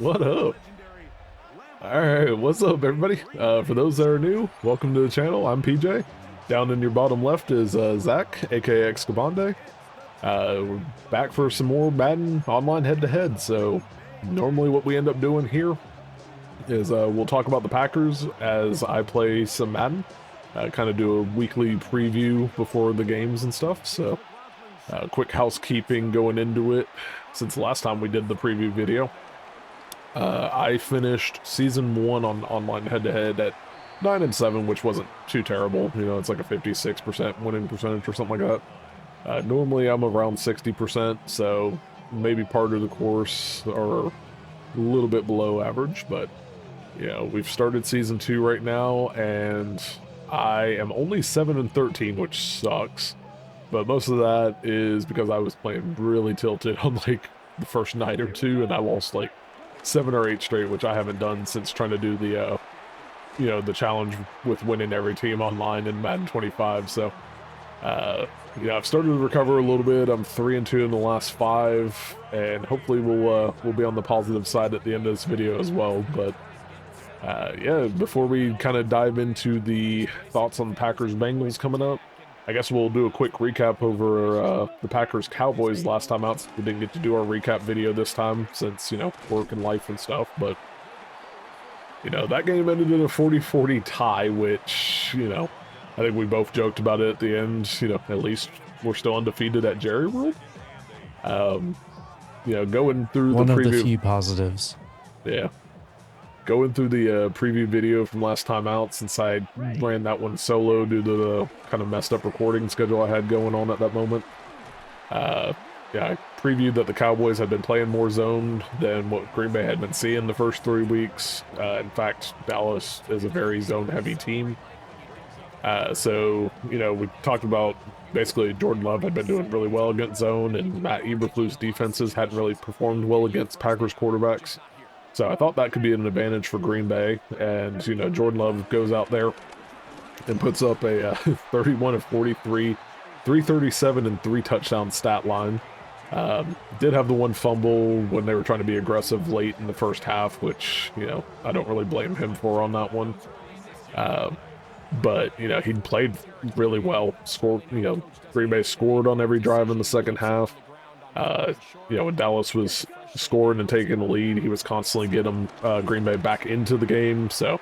What up? Alright, what's up everybody? For those that are new, welcome to the channel. I'm PJ. Down in your bottom left is Zach, aka Excabandai. We're back for some more Madden online head-to-head. So normally what we end up doing here is we'll talk about the Packers as I play some Madden. Kind of do a weekly preview before the games and stuff. So quick housekeeping going into it since the last time we did the preview video. I finished season 1 on online head-to-head at 9-7, which wasn't too terrible. You know, it's like a 56% winning percentage or something like that. Normally I'm around 60%, so maybe part of the course or a little bit below average, but you know, we've started season 2 right now, and I am only 7-13, which sucks. But most of that is because I was playing really tilted on like the first night or two, and I lost like 7 or 8 straight, which I haven't done since trying to do the, you know, the challenge with winning every team online in Madden 25. So, you know, I've started to recover a little bit. I'm 3-2 in the last 5, and hopefully we'll be on the positive side at the end of this video as well. But yeah, before we kind of dive into the thoughts on the Packers Bengals coming up, I guess we'll do a quick recap over the Packers-Cowboys last time out. We didn't get to do our recap video this time since, you know, work and life and stuff, but, you know, that game ended in a 40-40 tie, which, you know, I think we both joked about it at the end. You know, at least we're still undefeated at Jerry World. You know, going through One the of preview... the few positives. Yeah. Going through the preview video from last time out, since I ran that one solo due to the kind of messed up recording schedule I had going on at that moment. Yeah, I previewed that the Cowboys had been playing more zone than what Green Bay had been seeing the first 3 weeks. In fact, Dallas is a very zone-heavy team. So, you know, we talked about basically Jordan Love had been doing really well against zone, and Matt Eberflus' defenses hadn't really performed well against Packers quarterbacks. So I thought that could be an advantage for Green Bay, and, you know, Jordan Love goes out there and puts up a 31 of 43, 337 and 3 touchdown stat line. Did have the one fumble when they were trying to be aggressive late in the first half, which, you know, I don't really blame him for on that one. But, you know, he played really well. Scored, you know, Green Bay scored on every drive in the second half. You know, when Dallas was scoring and taking the lead, he was constantly getting Green Bay back into the game. So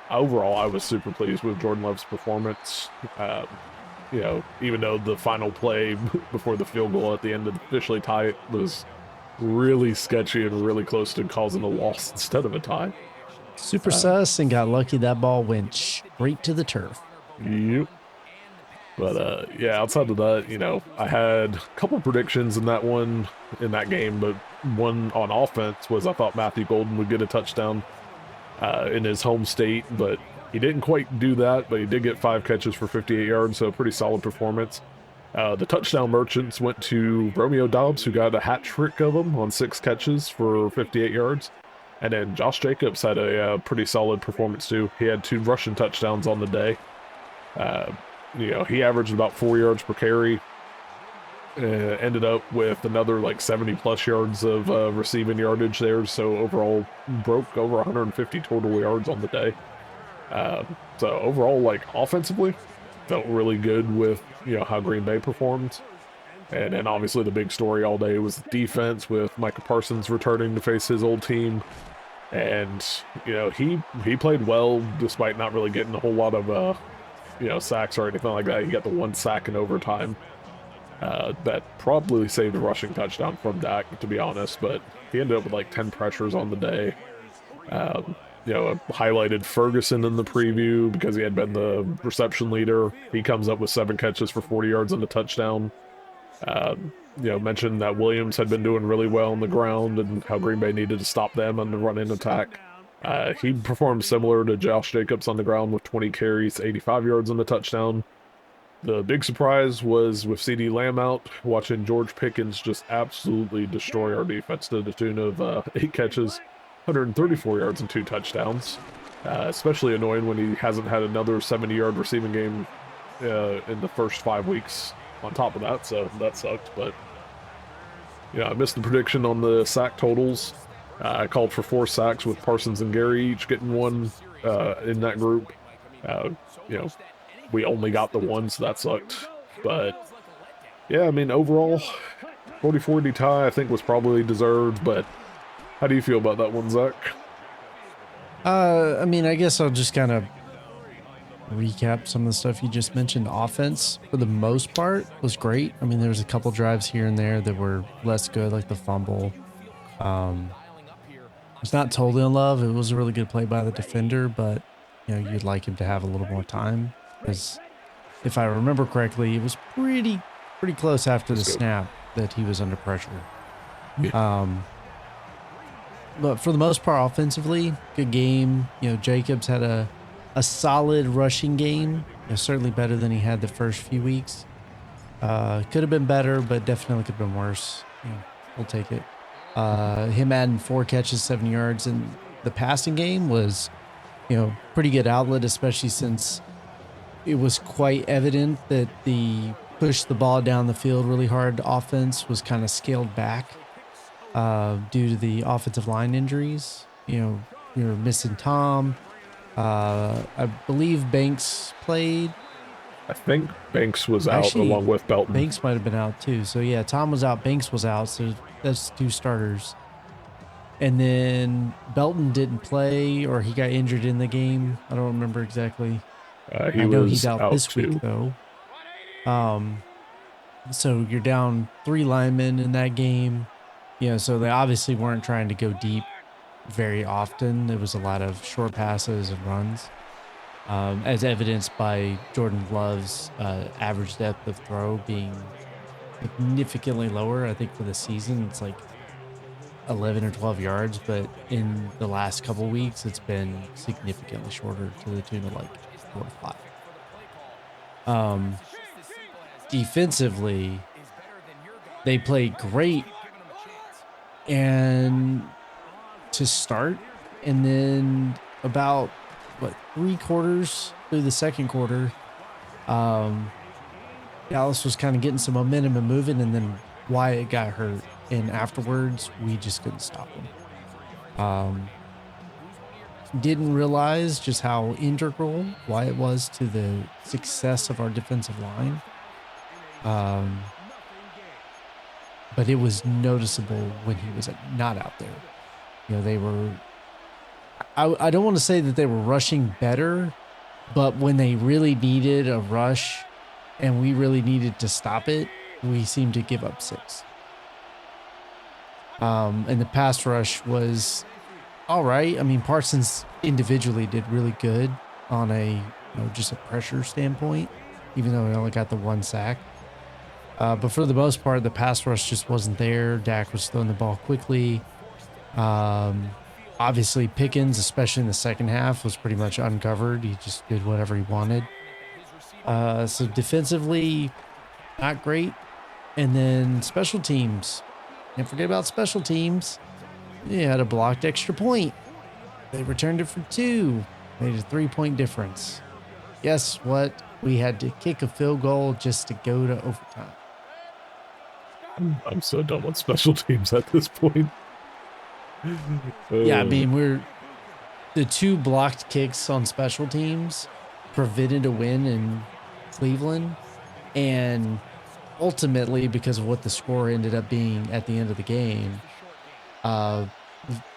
overall, I was super pleased with Jordan Love's performance. You know, even though the final play before the field goal at the end of officially tie it was really sketchy and really close to causing a loss instead of a tie. Super sus, and got lucky that ball went straight to the turf. Yep. But yeah, outside of that, you know, I had a couple predictions in that one, in that game, but one on offense was I thought Matthew Golden would get a touchdown in his home state, but he didn't quite do that, but he did get 5 catches for 58 yards, so a pretty solid performance. The touchdown merchants went to Romeo Doubs, who got a hat trick of them on 6 catches for 58 yards. And then Josh Jacobs had a pretty solid performance too. He had 2 rushing touchdowns on the day. You know, he averaged about 4 yards per carry. Ended up with another like 70+ yards of receiving yardage there. So overall, broke over 150 total yards on the day. So overall, like offensively, felt really good with, you know, how Green Bay performed. And then obviously the big story all day was the defense, with Micah Parsons returning to face his old team. And, you know, he played well despite not really getting a whole lot of, you know, sacks or anything like that. He got the 1 sack in overtime. That probably saved a rushing touchdown from Dak, to be honest, but he ended up with like 10 pressures on the day. You know, I highlighted Ferguson in the preview because he had been the reception leader. He comes up with 7 catches for 40 yards and a touchdown. You know, mentioned that Williams had been doing really well on the ground and how Green Bay needed to stop them on the run-in attack. He performed similar to Josh Jacobs on the ground with 20 carries, 85 yards and a touchdown. The big surprise was with CD Lamb out, watching George Pickens just absolutely destroy our defense to the tune of 8 catches, 134 yards and 2 touchdowns. Especially annoying when he hasn't had another 70-yard receiving game in the first 5 weeks on top of that, so that sucked. But, you know, I missed the prediction on the sack totals. I called for 4 sacks with Parsons and Gary each getting one in that group. You know, we only got the one, so that sucked. But yeah, I mean, overall, 40-40 tie I think was probably deserved. But how do you feel about that one, Zach? I mean, I guess I'll just kind of recap some of the stuff you just mentioned. Offense, for the most part, was great. I mean, there was a couple drives here and there that were less good, like the fumble. It's not totally in love. It was a really good play by the defender, but you know, you'd like him to have a little more time because if I remember correctly, it was pretty close after the Let's go. snap that he was under pressure. Yeah. But for the most part, offensively, good game. You know, Jacobs had a solid rushing game. You know, certainly better than he had the first few weeks. Could have been better, but definitely could have been worse. You know, we'll take it. Him adding 4 catches, 7 yards, and the passing game was, you know, pretty good outlet, especially since it was quite evident that the push the ball down the field really hard offense was kind of scaled back due to the offensive line injuries. You know, you're missing Tom. I believe Banks played. I think Banks was out Actually, along with Belton. Banks might have been out too. So yeah, Tom was out, Banks was out. So that's 2 starters. And then Belton didn't play or he got injured in the game. I don't remember exactly. He I know was he's out this too. week though. So you're down 3 linemen in that game. You know, so they obviously weren't trying to go deep very often. There was a lot of short passes and runs, as evidenced by Jordan Love's average depth of throw being significantly lower. I think for the season, it's like 11 or 12 yards, but in the last couple weeks, it's been significantly shorter to the tune of like 4 or 5. Defensively, they played great and to start, and then about 3/4 through the second quarter, Dallas was kind of getting some momentum and moving, and then Wyatt got hurt, and afterwards we just couldn't stop him. Didn't realize just how integral Wyatt was to the success of our defensive line. But it was noticeable when he was not out there. You know, they were, I don't want to say that they were rushing better, but when they really needed a rush and we really needed to stop it, we seemed to give up 6. And the pass rush was all right. I mean, Parsons individually did really good on just a pressure standpoint, even though he only got the 1 sack. But for the most part, the pass rush just wasn't there. Dak was throwing the ball quickly. Obviously, Pickens, especially in the second half, was pretty much uncovered. He just did whatever he wanted. So defensively, not great. And then special teams. Can't forget about special teams. They had a blocked extra point. They returned it for 2. Made a 3-point difference. Guess what? We had to kick a field goal just to go to overtime. I'm so done with special teams at this point. Yeah, I mean, the 2 blocked kicks on special teams prevented a win in Cleveland, and ultimately, because of what the score ended up being at the end of the game,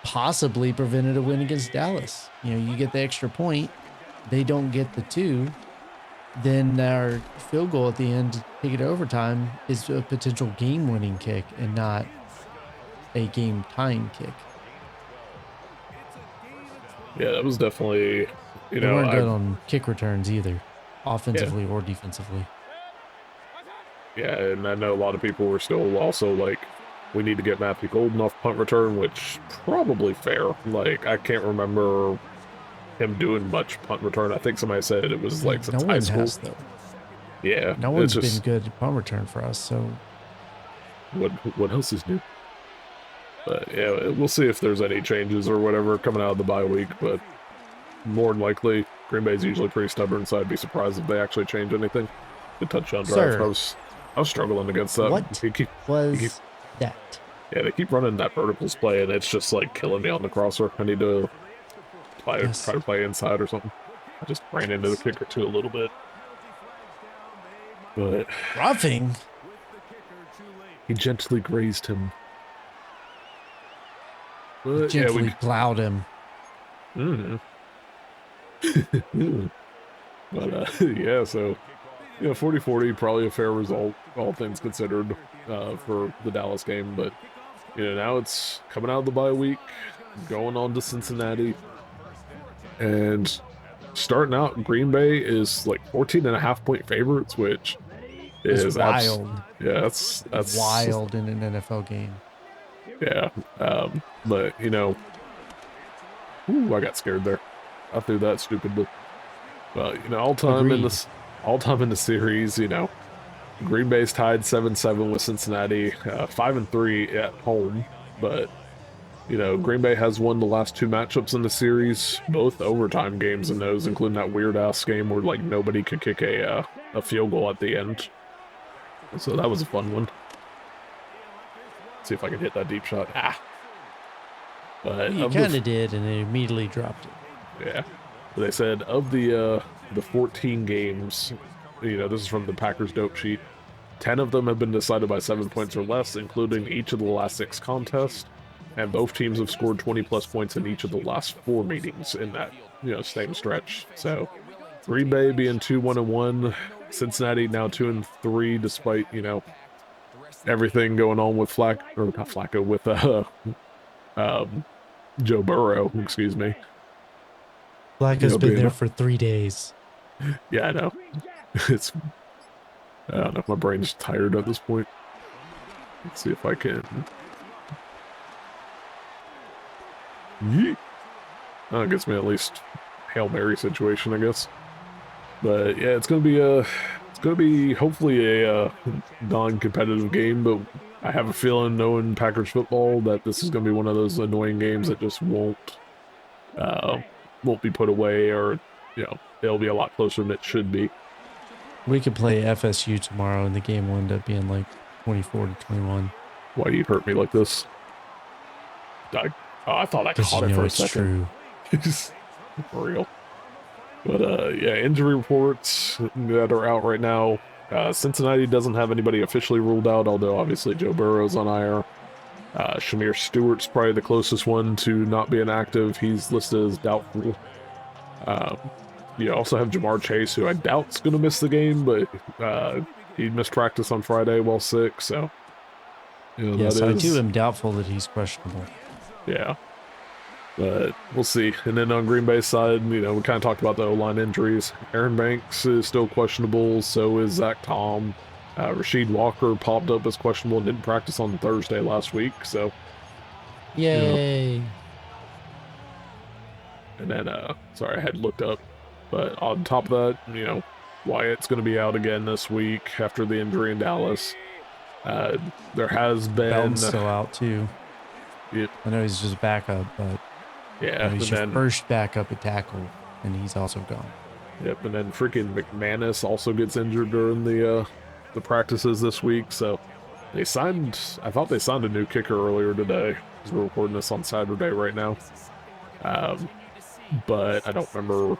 possibly prevented a win against Dallas. You know, you get the extra point, they don't get the 2. Then our field goal at the end to take it to overtime is a potential game-winning kick and not a game-tying kick. Yeah, that was definitely, They weren't good on kick returns either, offensively or defensively. Yeah, and I know a lot of people were still also like, we need to get Matthew Golden off punt return, which probably fair. Like, I can't remember him doing much punt return. I think somebody said it was like since high school. Has, though. Yeah, no one's been good at punt return for us. So what else is new? But yeah, we'll see if there's any changes or whatever coming out of the bye week. But more than likely, Green Bay's usually pretty stubborn, so I'd be surprised if they actually change anything. The touchdown drive, I was struggling against that. What was that? Yeah, they keep running that verticals play, and it's just like killing me on the crosser. I need to try Yes. to play inside or something. I just ran into the kicker too a little bit, but Roughing. he gently grazed him. He But yeah, gently plowed him. Mm. But yeah, so 40-40, probably a fair result, all things considered, for the Dallas game. But now it's coming out of the bye week, going on to Cincinnati, and starting out, Green Bay is like 14.5 point favorites, which It's is wild. yeah, that's Wild in an NFL game. yeah. But ooh, I got scared there. I threw that stupidly. But Agreed. all time in the series, Green Bay's tied 7-7 with Cincinnati, 5-3 at home. But Green Bay has won the last two matchups in the series, both overtime games in those, including that weird ass game where like nobody could kick a field goal at the end. So that was a fun one. See if I can hit that deep shot. Ah, but You of the kind of did, and they immediately dropped it. yeah, they said of the 14 games, this is from the Packers dope sheet. 10 of them have been decided by 7 points or less, including each of the last 6 contests, and both teams have scored 20 plus points in each of the last 4 meetings in that same stretch. So Green Bay being 2-1-1, Cincinnati now 2-3, despite everything going on with not Flacco, with um, Joe Burrow, excuse me. Black has been Being there for 3 days. yeah, I know. It's I don't know. My brain's tired at this point. Let's see if I can. Yeet. That gets me at least Hail Mary situation, I guess. But yeah, it's gonna be hopefully a non-competitive game. But I have a feeling, knowing Packers football, that this is gonna be one of those annoying games that just uh, won't be put away, or it'll be a lot closer than it should be. We could play FSU tomorrow, and the game will end up being like 24-21. Why do you hurt me like this? I thought I Because caught you it know for a it's second. true. For real. But yeah, injury reports that are out right now. Cincinnati doesn't have anybody officially ruled out, although obviously Joe Burrow's on IR. Shamir Stewart's probably the closest one to not being active. He's listed as doubtful. Um, you also have Jamar Chase, who I doubt's going to miss the game, but he missed practice on Friday while sick, so that Yes, I too is, am doubtful that he's questionable. yeah. But we'll see. And then on Green Bay's side, we kind of talked about the O-line injuries. Aaron Banks is still questionable, so is Zach Tom. Rasheed Walker popped up as questionable and didn't practice on Thursday last week, so, Yay. and then, sorry, I had looked up. But on top of that, Wyatt's going to be out again this week after the injury in Dallas. There has been... Belton's still out too. It, I know he's just backup, but yeah, he's your first backup at tackle, and he's also gone. Yep, and then freaking McManus also gets injured during the practices this week. So I thought they signed a new kicker earlier today, because we're recording this on Saturday right now. But I don't remember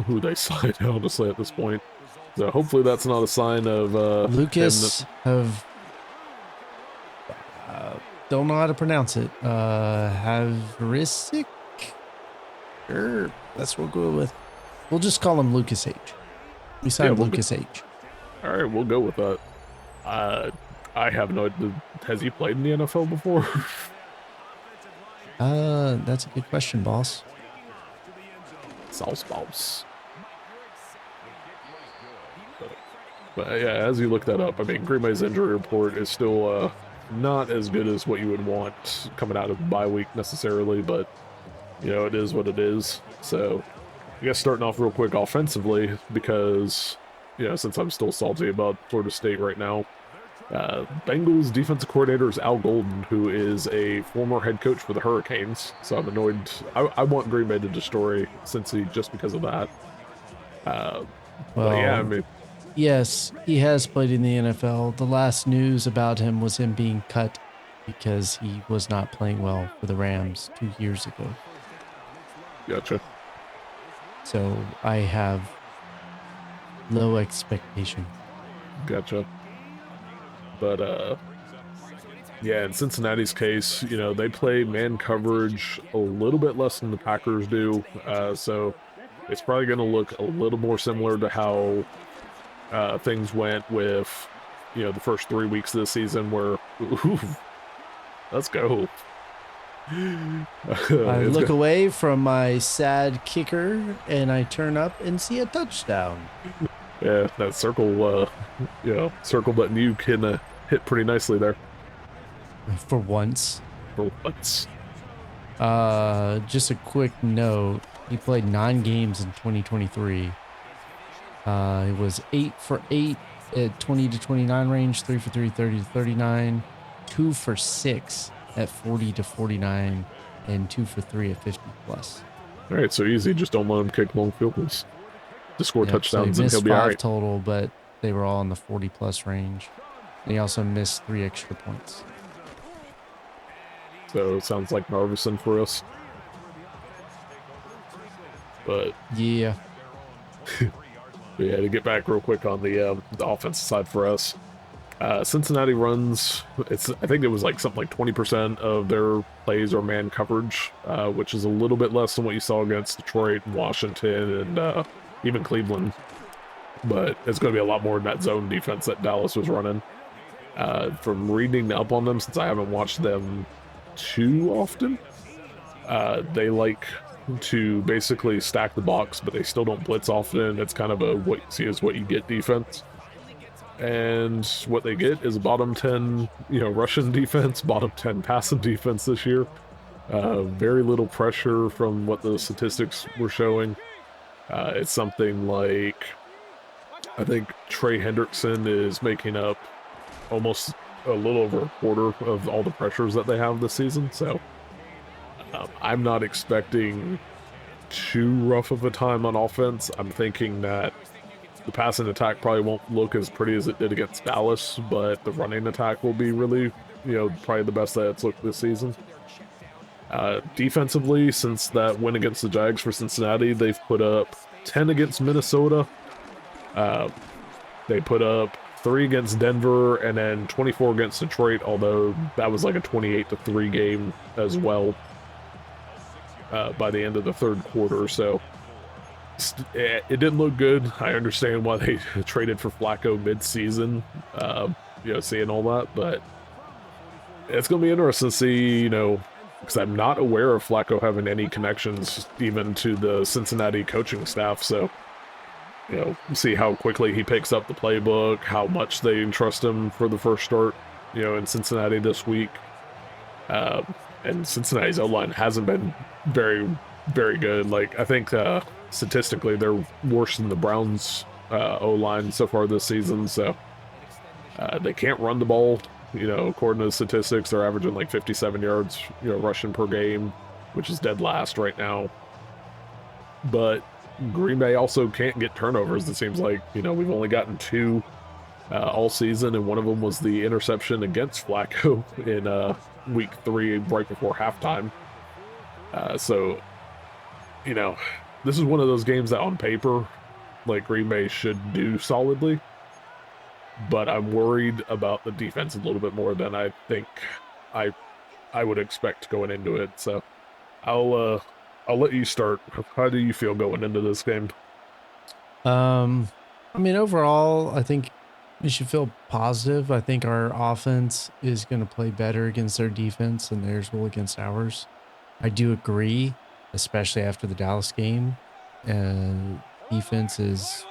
who they signed, honestly, at this point. So hopefully that's not a sign of Lucas don't know how to pronounce it. Havrisic? Sure, that's what we'll go with. We'll just call him Lucas H. We signed Lucas H. All right, we'll go with that. I have no idea. Has he played in the NFL before? That's a good question, boss. Sauce boss. But yeah, as you look that up, I mean, Green Bay's injury report is still not as good as what you would want coming out of the bye week necessarily, but it is what it is. So I guess starting off real quick offensively, because since I'm still salty about Florida State right now, Bengals defensive coordinator is Al Golden, who is a former head coach for the Hurricanes. So I'm annoyed. I want Green Bay to destroy Cincy just because of that. But yeah, I mean, yes, he has played in the NFL. The last news about him was him being cut because he was not playing well for the Rams 2 years ago. Gotcha. So I have low expectation. Gotcha. But yeah, in Cincinnati's case, you know, they play man coverage a little bit less than the Packers do. So it's probably going to look a little more similar to how things went with, you know, the first 3 weeks of the season where, ooh, let's go. I It's look go away from my sad kicker and I turn up and see a touchdown. Yeah, that circle, you know, circle button you can hit pretty nicely there For once. for once. Just a quick note. He played 9 games in 2023. It was 8 for 8 at 20 to 29 range, 3 for 3, 30 to 39, 2 for 6 at 40 to 49, and 2 for 3 at 50 plus. All right, so easy. Just don't let him kick long field goals to score Yep. So he touchdowns, and he'll missed be all 5 right. total, but they were all in the 40 plus range. And he also missed 3 extra points. So it sounds like Marvison for us. But Yeah. yeah, to get back real quick on the offensive side for us, Cincinnati runs. I think it was like something like 20% of their plays are man coverage, which is a little bit less than what you saw against Detroit and Washington and even Cleveland. But it's going to be a lot more in that zone defense that Dallas was running. From reading up on them, since I haven't watched them too often, they like to basically stack the box, but they still don't blitz often. It's kind of a what you see is what you get defense. And what they get is a bottom 10, you know, Russian defense, bottom 10 passing defense this year. Very little pressure from what the statistics were showing. It's something like, I think Trey Hendrickson is making up almost a little over a quarter of all the pressures that they have this season. So I'm not expecting too rough of a time on offense. I'm thinking that the passing attack probably won't look as pretty as it did against Dallas, but the running attack will be really, you know, probably the best that it's looked this season. Defensively, since that win against the Jags for Cincinnati, they've put up 10 against Minnesota. They put up 3 against Denver and then 24 against Detroit, although that was like a 28-3 game as well by the end of the third quarter. So it didn't look good. I understand why they traded for Flacco mid-season, you know, seeing all that, but it's going to be interesting to see, you know, because I'm not aware of Flacco having any connections even to the Cincinnati coaching staff, so, you know, see how quickly he picks up the playbook, how much they entrust him for the first start, you know, in Cincinnati this week. And Cincinnati's O-line hasn't been very, very good. Like, I think statistically they're worse than the Browns' O-line so far this season, so they can't run the ball. You know, according to the statistics, they're averaging like 57 yards, you know, rushing per game, which is dead last right now. But Green Bay also can't get turnovers. It seems like, you know, we've only gotten 2 all season, and one of them was the interception against Flacco in week 3, right before halftime. So, you know, this is one of those games that on paper, like, Green Bay should do solidly, but I'm worried about the defense a little bit more than I think I would expect going into it. So I'll let you start. How do you feel going into this game? I mean, overall, I think we should feel positive. I think our offense is going to play better against their defense than theirs will against ours. I do agree, especially after the Dallas game. Defense is,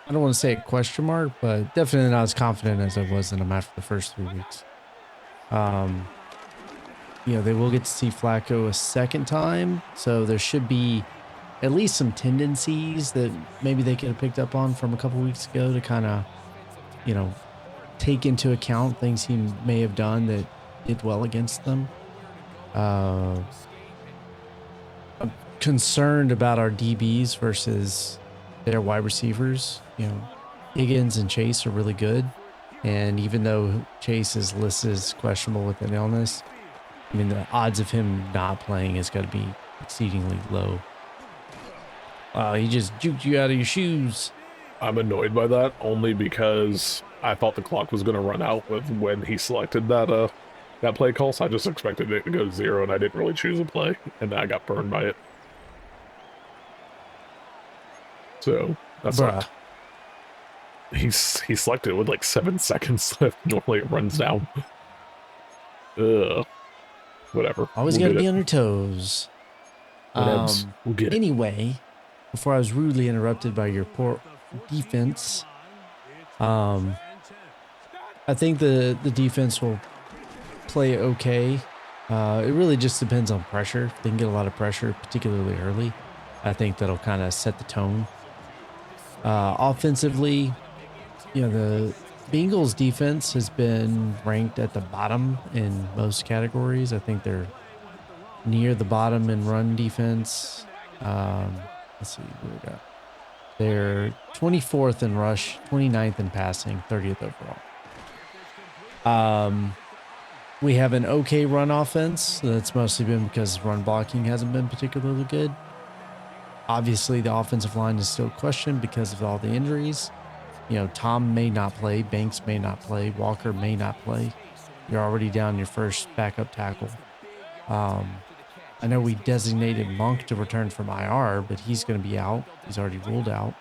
I don't want to say a question mark, but definitely not as confident as I was in them after the first 3 weeks. You know, they will get to see Flacco a second time, so there should be at least some tendencies that maybe they could have picked up on from a couple weeks ago to kind of, you know, take into account things he may have done that did well against them. I'm concerned about our DBs versus their wide receivers. You know, Higgins and Chase are really good. And even though Chase is listed as questionable with an illness, I mean, the odds of him not playing is got to be exceedingly low. Wow, he just juked you out of your shoes. I'm annoyed by that only because I thought the clock was going to run out with when he selected that play call, so I just expected it to go to 0, and I didn't really choose a play, and I got burned by it. So that Bruh. sucked. He selected it with like 7 seconds left. Normally it runs down. Ugh. Whatever. Always We'll got to get be it. on your toes. Whatevs. We'll get it. Anyway, before I was rudely interrupted by your poor defense, I think the defense will play okay. It really just depends on pressure. If they can get a lot of pressure, particularly early, I think that'll kind of set the tone. Offensively, the Bengals defense has been ranked at the bottom in most categories. I think they're near the bottom in run defense. Let's see what we got. They're 24th in rush, 29th in passing, 30th overall. We have an okay run offense. That's mostly been because run blocking hasn't been particularly good. Obviously, the offensive line is still questioned because of all the injuries. Tom may not play, Banks may not play, Walker may not play. You're already down your first backup tackle. I know we designated Monk to return from IR, but he's going to be out. He's already ruled out.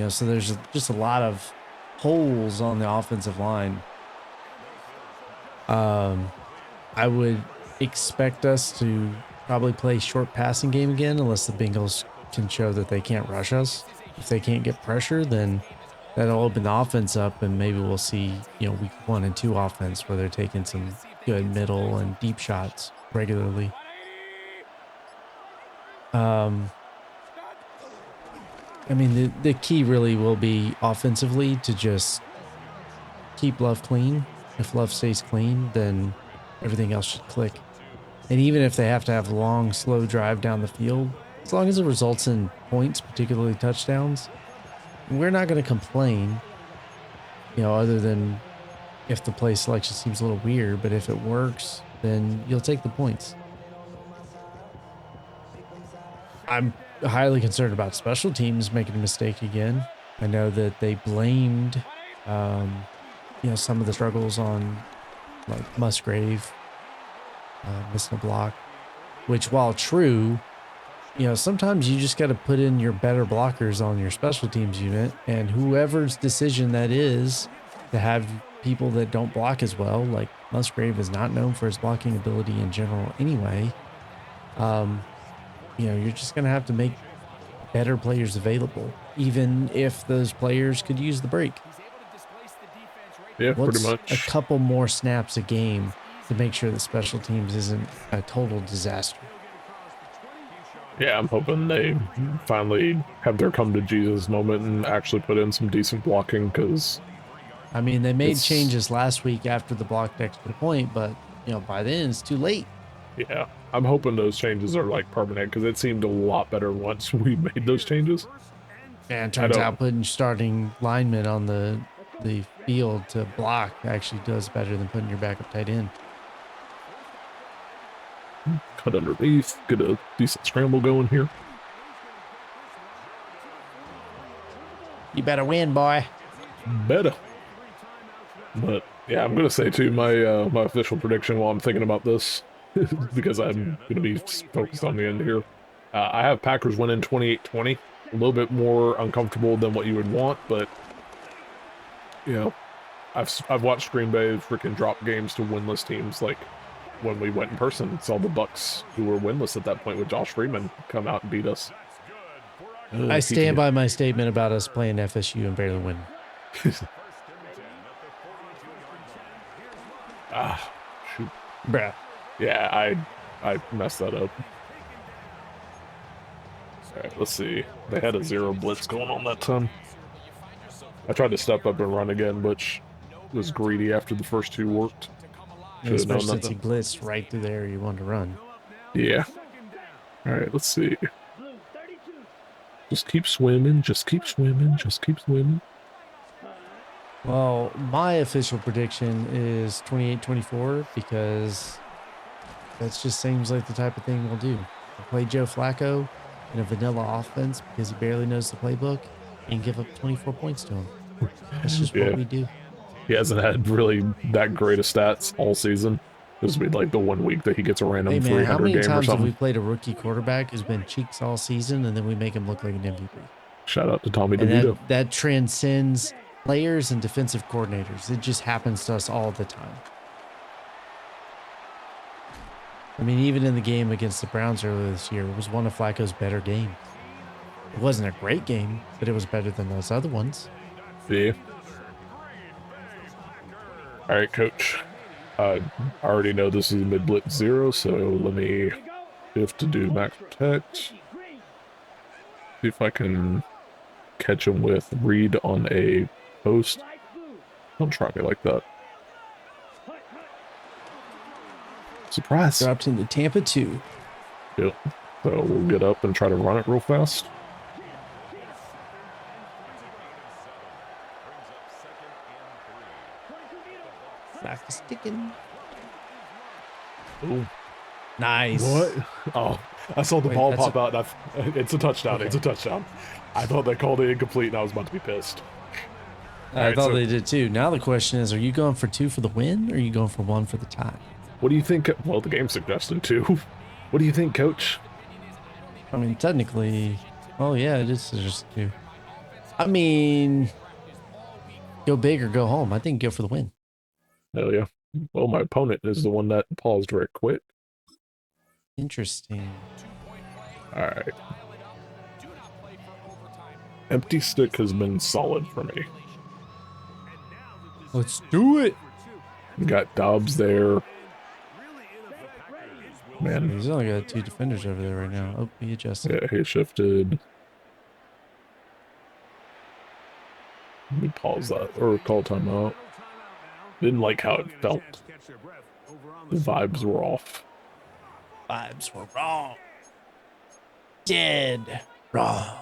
So there's just a lot of holes on the offensive line. I would expect us to probably play short passing game again, unless the Bengals can show that they can't rush us. If they can't get pressure, then that'll open the offense up, and maybe we'll see, week 1 and 2 offense where they're taking some good middle and deep shots regularly. I mean, the key really will be offensively to just keep Love clean. If Love stays clean, then everything else should click. And even if they have to have a long, slow drive down the field, as long as it results in points, particularly touchdowns, we're not going to complain, other than if the play selection seems a little weird. But if it works, then you'll take the points. I'm highly concerned about special teams making a mistake again. I know that they blamed, some of the struggles on like Musgrave missing a block, which, while true, sometimes you just got to put in your better blockers on your special teams unit, and whoever's decision that is to have people that don't block as well, like Musgrave is not known for his blocking ability in general anyway. You're just going to have to make better players available, even if those players could use the break. Yeah, What's pretty much. a couple more snaps a game to make sure that special teams isn't a total disaster? Yeah, I'm hoping they finally have their come to Jesus moment and actually put in some decent blocking, because I mean, they made changes last week after the blocked extra point, but by then it's too late. Yeah, I'm hoping those changes are like permanent, because it seemed a lot better once we made those changes. And it turns out putting starting linemen on the field to block actually does better than putting your backup tight end. Cut underneath, get a decent scramble going here. You better win, boy. Better. But yeah, I'm gonna say too, my official prediction while I'm thinking about this, because I'm gonna be focused on the end here. I have Packers winning 28-20. A little bit more uncomfortable than what you would want, but I've watched Green Bay freaking drop games to winless teams. Like when we went in person, saw the Bucks, who were winless at that point with Josh Freeman, come out and beat us. I stand by my statement about us playing FSU and barely winning. Shoot. Bruh. Yeah, I messed that up. Alright, let's see. They had a 0 blitz going on that time. I tried to step up and run again, which was greedy after the first 2 worked. Especially since he blitzed right through the area you wanted to run. Yeah. Alright, let's see. Just keep swimming, just keep swimming, just keep swimming. Well, my official prediction is 28-24 because that just seems like the type of thing we'll do. We'll play Joe Flacco in a vanilla offense because he barely knows the playbook and give up 24 points to him. That's just what Yeah, we do. he hasn't had really that great of stats all season. This will be like the 1 week that he gets a random Hey man, how 300 many game or times have we something. played a rookie quarterback who's been cheeks all season and then we make him look like an MVP? Shout out to Tommy And DeVito. that transcends players and defensive coordinators. It just happens to us all the time. I mean, even in the game against the Browns earlier this year, it was one of Flacco's better games. It wasn't a great game, but it was better than those other ones. Yeah. All right, coach. I already know this is mid blitz 0, so let me have to do max protect. See if I can catch him with read on a post. Don't try me like that. Surprise. Dropped into Tampa 2. Yep. So we'll get up and try to run it real fast. Clock is ticking. Ooh. Nice. What? Oh, I saw the Wait, ball that's pop out. It's a touchdown. Okay. It's a touchdown. I thought they called it incomplete, and I was about to be pissed. I thought they did too. Now the question is, are you going for 2 for the win, or are you going for 1 for the tie? What do you think? Well, the game suggested 2. What do you think, coach? I mean, technically, oh yeah, it is just 2. I mean, go big or go home. I think go for the win. Hell yeah. Well, my opponent is the one that paused very quick. Interesting. All right. Empty stick has been solid for me. Let's do it. We got Dobbs there. Man. He's only got 2 defenders over there right now. Oh, he adjusted. Yeah, he shifted. Let me pause that or call timeout. Didn't like how it felt. The vibes were off. Vibes were wrong. Dead wrong.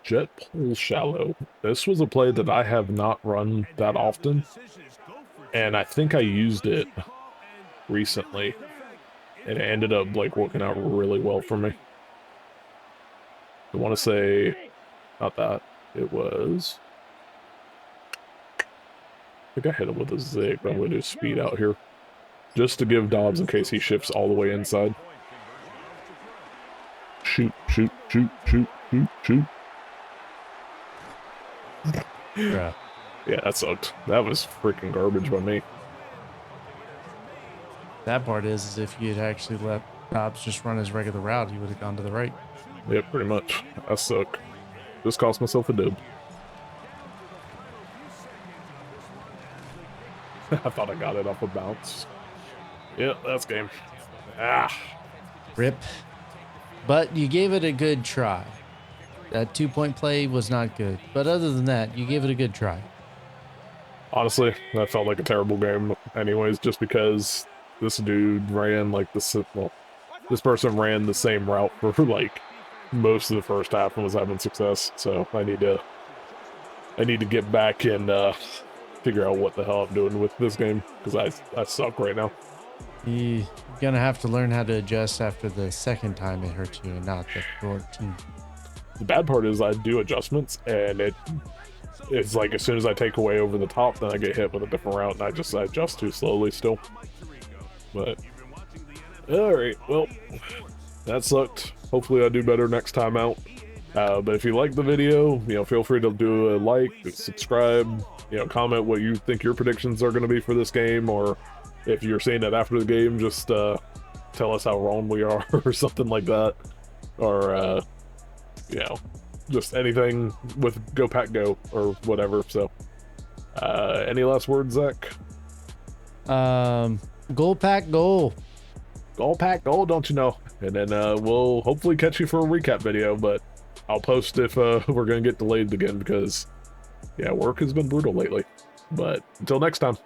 Jet pull shallow. This was a play that I have not run that often, and I think I used it recently, and it ended up like working out really well for me. I want to say, not that, it was, I think I hit him with a zig, but I'm going to do speed out here, just to give Dobbs in case he shifts all the way inside. Shoot, shoot, shoot, shoot, shoot, shoot. Yeah. Yeah, that sucked. That was freaking garbage by me. That part is if you had actually let Dobbs just run his regular route, he would have gone to the right. Yeah, pretty much. I suck. Just cost myself a dub. I thought I got it off a bounce. Yeah, that's game. Ah. Rip. But you gave it a good try. That 2-point play was not good. But other than that, you gave it a good try. Honestly, that felt like a terrible game anyways, just because this dude ran like this, well, this person ran the same route for like most of the first half and was having success, so I need to get back and figure out what the hell I'm doing with this game, because I suck right now. You're going to have to learn how to adjust after the second time it hurt you and not the 14th. The bad part is I do adjustments, and it's like as soon as I take away over the top, then I get hit with a different route, and I adjust too slowly still. But, alright, well, that sucked. Hopefully I do better next time out. But if you like the video, feel free to do a like, subscribe, comment what you think your predictions are going to be for this game, or if you're seeing it after the game, just tell us how wrong we are or something like that. Or, just anything with Go Pack Go or whatever. So, any last words, Zach? Goal pack goal. Goal Pack Goal, don't you know? And then we'll hopefully catch you for a recap video, but I'll post if we're going to get delayed again because, yeah, work has been brutal lately. But until next time.